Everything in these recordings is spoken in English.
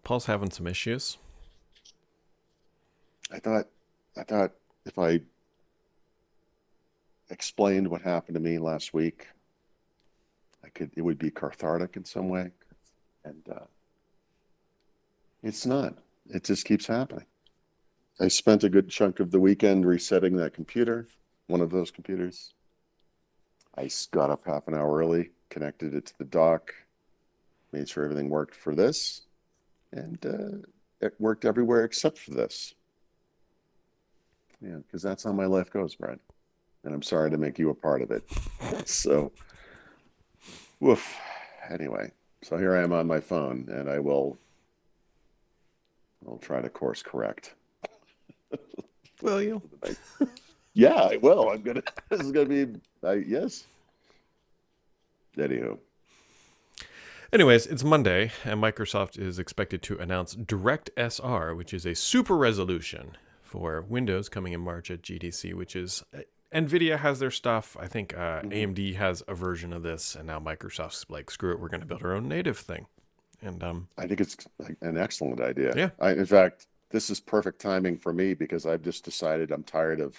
Paul's having some issues. I thought if I explained what happened to me last week, it would be cathartic in some way. And it's not. It just keeps happening. I spent a good chunk of the weekend resetting that computer, one of those computers. I got up half an hour early, connected it to the dock, made sure everything worked for this, and it worked everywhere except for this. Yeah, because that's how my life goes, Brad. And I'm sorry to make you a part of it. So, woof. Anyway, so here I am on my phone, and I'll try to course correct. Will you? Yeah, I will. This is gonna be, yes. Anywho. Anyways, it's Monday, and Microsoft is expected to announce DirectSR, which is a super resolution for Windows coming in March at GDC, which is NVIDIA has their stuff. I think AMD has a version of this, and now Microsoft's like, screw it, we're going to build our own native thing. And I think it's an excellent idea. Yeah. In fact, this is perfect timing for me because I've just decided I'm tired of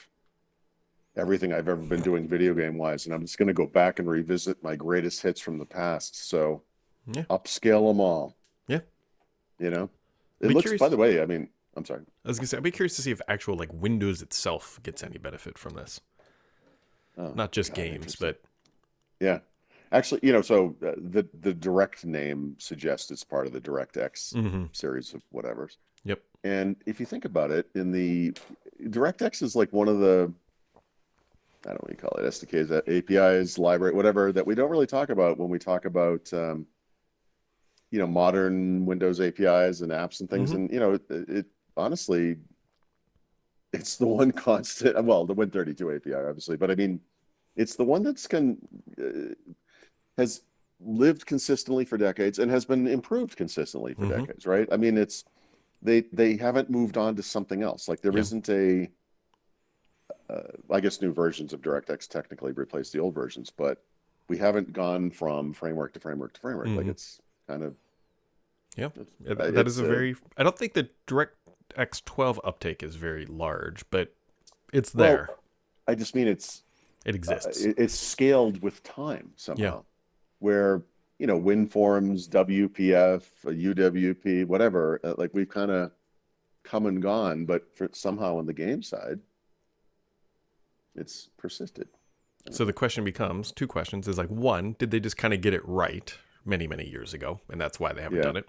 everything I've ever been doing video game wise, and I'm just going to go back and revisit my greatest hits from the past. So upscale them all. Yeah. You know, it looks, curious. By the way, I mean, I'm sorry. I was going to say, I'd be curious to see if actual like Windows itself gets any benefit from this. Not just games, but yeah. Actually, you know, so the direct name suggests it's part of the DirectX series of whatever. Yep. And if you think about it, in the DirectX is like one of the, I don't know what you call it, SDKs, APIs, library, whatever, that we don't really talk about when we talk about, you know, modern Windows APIs and apps and things. And, you know, it honestly, it's the one constant, well, the Win32 API, obviously, but I mean, it's the one that's has lived consistently for decades and has been improved consistently for decades, right? I mean, it's, they haven't moved on to something else. Like there isn't a, I guess new versions of DirectX technically replace the old versions, but we haven't gone from framework to framework to framework. Like it's kind of, that is a very, I don't think the DirectX 12 uptake is very large, but it's there. Well, I just mean it exists. It's scaled with time somehow, where, you know, WinForms, WPF, UWP, whatever, like we've kind of come and gone, but somehow on the game side, it's persisted. So the question becomes, two questions, is like, one, did they just kind of get it right many, many years ago, and that's why they haven't done it?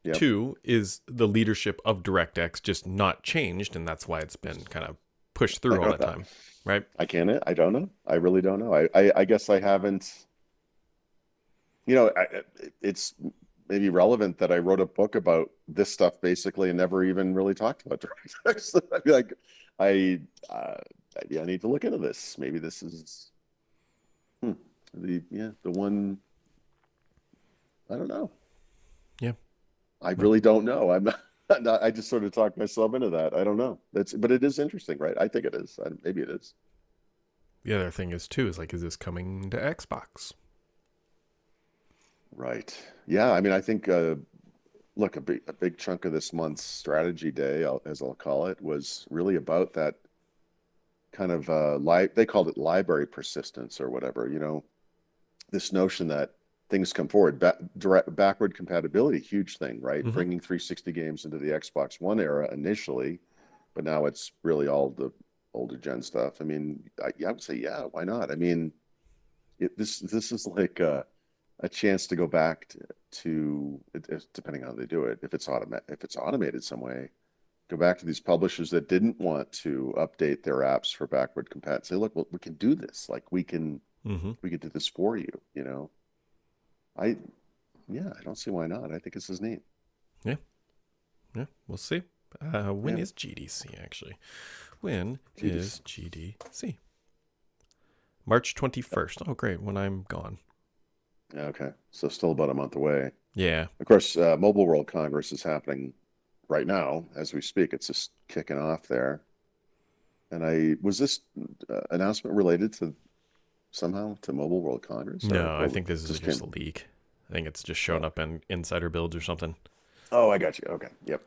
Yep. Two, is the leadership of DirectX just not changed, and that's why it's been kind of pushed through all that time, right? I don't know. I really don't know. I guess I haven't, you know, it's maybe relevant that I wrote a book about this stuff basically and never even really talked about DirectX. I'd be like, maybe I need to look into this. Maybe this is the one. I don't know. Yeah, I really don't know. I'm not, I just sort of talked myself into that. I don't know. But it is interesting, right? I think it is. Maybe it is. The other thing is too, is like, is this coming to Xbox? Right. Yeah. I mean, I think, look, a big chunk of this month's strategy day, as I'll call it, was really about that kind of, they called it library persistence or whatever, you know, this notion that things come forward, backward compatibility, huge thing, right? Bringing 360 games into the Xbox One era initially, but now it's really all the older gen stuff. I mean, I would say, yeah, why not? I mean, this is like a chance to go back to depending on how they do it. If it's automated some way, go back to these publishers that didn't want to update their apps for backward compatibility. Say, look, well, we can do this. Like we can do this for you. You know, I don't see why not. I think this is neat. Yeah, we'll see. When is GDC actually? When is GDC? March 21st. Oh, great. When I'm gone. Okay. So still about a month away. Yeah. Of course, Mobile World Congress is happening right now as we speak. It's just kicking off there. And was this announcement related to somehow to Mobile World Congress? No, I think this is just a leak. I think it's just shown up in insider builds or something. Oh, I got you. Okay. Yep.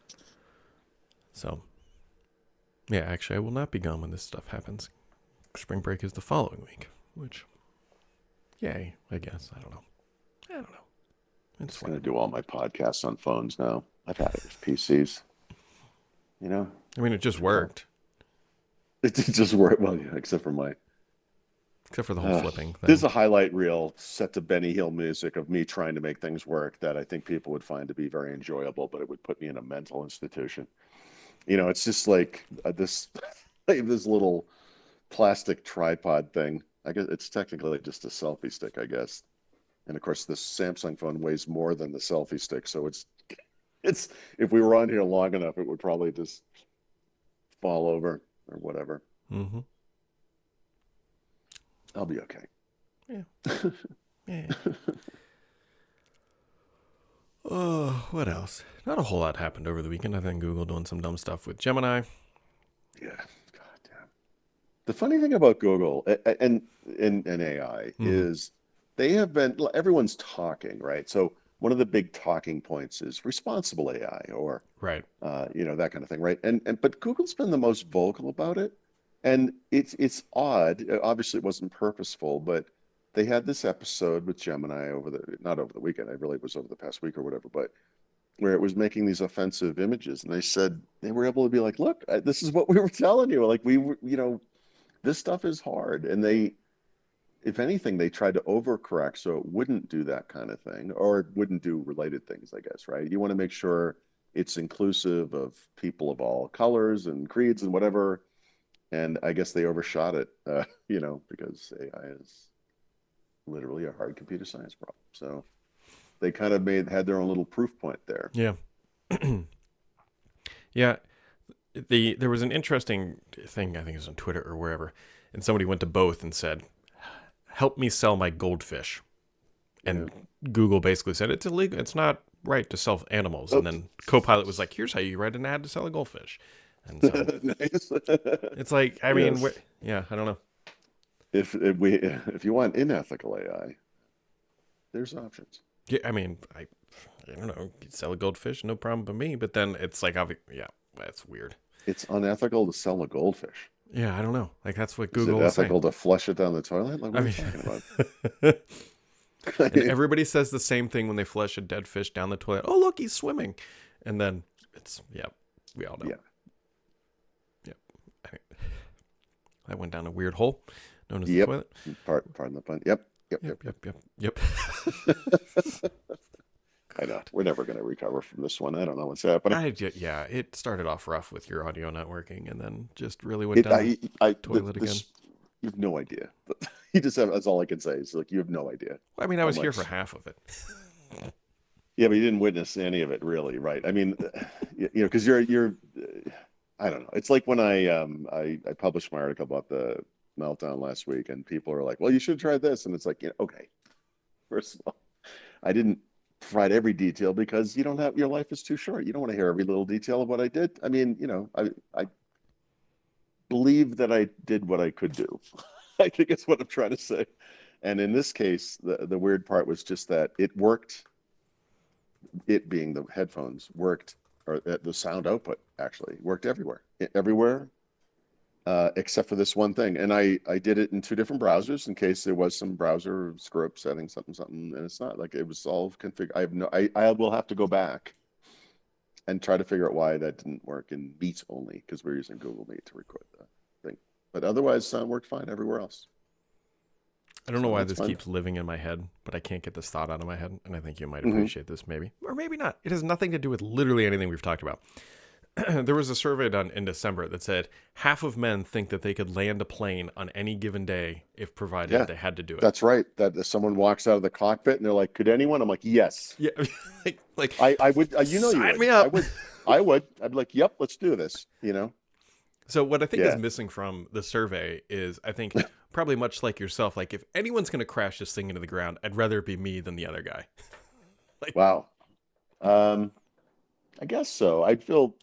So, yeah, actually, I will not be gone when this stuff happens. Spring break is the following week, which, yay, I guess. I don't know. I'm It's just gonna fine. do all my podcasts on phones now. I've had it with PCs. You know, I mean, it just worked, it just work well, yeah, except for my. except for the whole flipping There's thing. a highlight reel set to Benny Hill music of me trying to make things work that I think people would find to be very enjoyable, but it would put me in a mental institution. It's just like this like this little plastic tripod thing. I guess it's technically just a selfie stick, I guess. And of course, this Samsung phone weighs more than the selfie stick, so it's if we were on here long enough, it would probably just fall over or whatever. Mm-hmm. I'll be okay. Yeah. Yeah. Oh, what else? Not a whole lot happened over the weekend. I think Google doing some dumb stuff with Gemini. Yeah, god damn. The funny thing about Google and AI Mm-hmm. is they have been everyone's talking, right? So one of the big talking points is responsible AI or Right. that kind of thing, right? And but Google's been the most vocal about it, and it's odd. Obviously, it wasn't purposeful, but they had this episode with Gemini over the not over the weekend. I really was over the past week or whatever, but where it was making these offensive images, and they said they were able to be like, "Look, this is what we were telling you. Like this stuff is hard," and if anything, they tried to overcorrect so it wouldn't do that kind of thing or it wouldn't do related things, I guess, right? You want to make sure it's inclusive of people of all colors and creeds and whatever. And I guess they overshot it, because AI is literally a hard computer science problem. So they kind of had their own little proof point there. Yeah. Yeah. There was an interesting thing, I think it was on Twitter or wherever, and somebody went to both and said, help me sell my goldfish. Yeah. And Google basically said it's illegal. It's not right to sell animals. And Oh, then Copilot was like, here's how you write an ad to sell a goldfish. And so nice. it's like, I mean, Yes. yeah, I don't know. If you want unethical AI, there's options. Yeah, I mean, I don't know. You sell a goldfish, no problem with me. But then it's like, yeah, that's weird. It's unethical to sell a goldfish. Yeah, I don't know. Like that's what Is it Google is saying. ethical to flush it down the toilet? Like, what I are you mean, talking about? and everybody says the same thing when they flush a dead fish down the toilet. Oh, look, he's swimming. And then yeah, we all know. Yeah. That went down a weird hole known as the Yep. toilet. Pardon the pun. Yep. Yep. I know. We're never going to recover from this one. I don't know what's happening. Yeah, it started off rough with your audio not working and then just really went down the toilet again. You have no idea. You just have, that's all I can say. Is like, you have no idea. I mean, I was here for half of it. Yeah, but you didn't witness any of it really, right? I mean, because I don't know. It's like when I published my article about the meltdown last week and people are like, well, you should try this. And it's like, okay, first of all, I didn't provide every detail because your life is too short. You don't want to hear every little detail of what I did. I mean, I believe that I did what I could do. I think it's what I'm trying to say. And in this case, the weird part was just that it worked. It being the headphones worked, or the sound output actually worked everywhere, except for this one thing. And I did it in two different browsers in case there was some browser screw up setting something, and it's not like it was all configured. I will have to go back and try to figure out why that didn't work in Meet only because we're using Google Meet to record the thing. But otherwise, sound worked fine everywhere else. I don't know why this fun. keeps living in my head, but I can't get this thought out of my head, and I think you might appreciate this maybe. Or maybe not. It has nothing to do with literally anything we've talked about. There was a survey done in December that said half of men think that they could land a plane on any given day if provided they had to do it. That's right. That if someone walks out of the cockpit and they're like, could anyone? I'm like, yes. Yeah. like I would, sign me up. I would. I'd be like, yep, let's do this, So what I think is missing from the survey is, I think, probably much like yourself, like if anyone's going to crash this thing into the ground, I'd rather it be me than the other guy. Wow. I guess so. I feel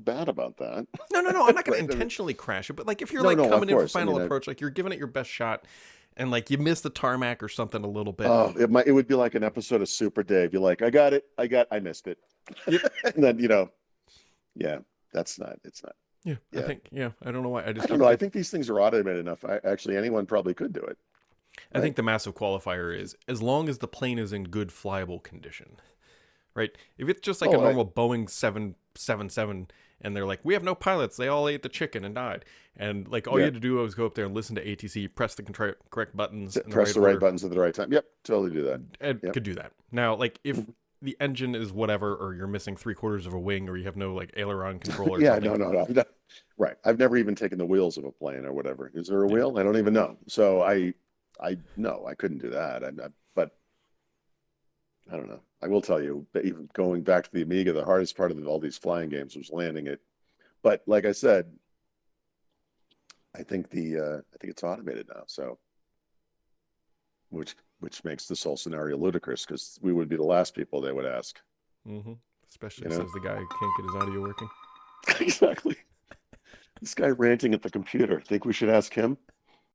bad about that. No. I'm not going to intentionally crash it, but like if you're coming in for final approach, like you're giving it your best shot, and like you miss the tarmac or something a little bit. Oh, it would be like an episode of Super Dave. You're like, I got it. I missed it. Yep. And then, yeah, it's not. Yeah. I Yeah. think. Yeah. I don't know why. I I just don't keep know. I thinking. think these things are automated enough. Actually, anyone probably could do it, I right? think the massive qualifier is as long as the plane is in good flyable condition, right? If it's just like a Oh, normal Boeing 777 and they're like, we have no pilots, they all ate the chicken and died. And like all you yeah. had to do was go up there and listen to ATC, press the correct buttons in the Press right the right order, buttons at the right time. Yep, totally do that. and Yep. could do that. Now, like if the engine is whatever, or you're missing 3/4 of a wing, or you have no like aileron control or Yeah, something. no, no, no. Right. I've never even taken the wheels of a plane or whatever. Is there a Yeah. wheel? I don't even know. So I no, I couldn't do that. But I don't know. I will tell you, but even going back to the Amiga, the hardest part of all these flying games was landing it. But like I said, I think it's automated now. So which makes this whole scenario ludicrous because we would be the last people they would ask. Mm-hmm. You Especially know? says the guy who can't get his audio working. Exactly. This guy ranting at the computer. Think we should ask him?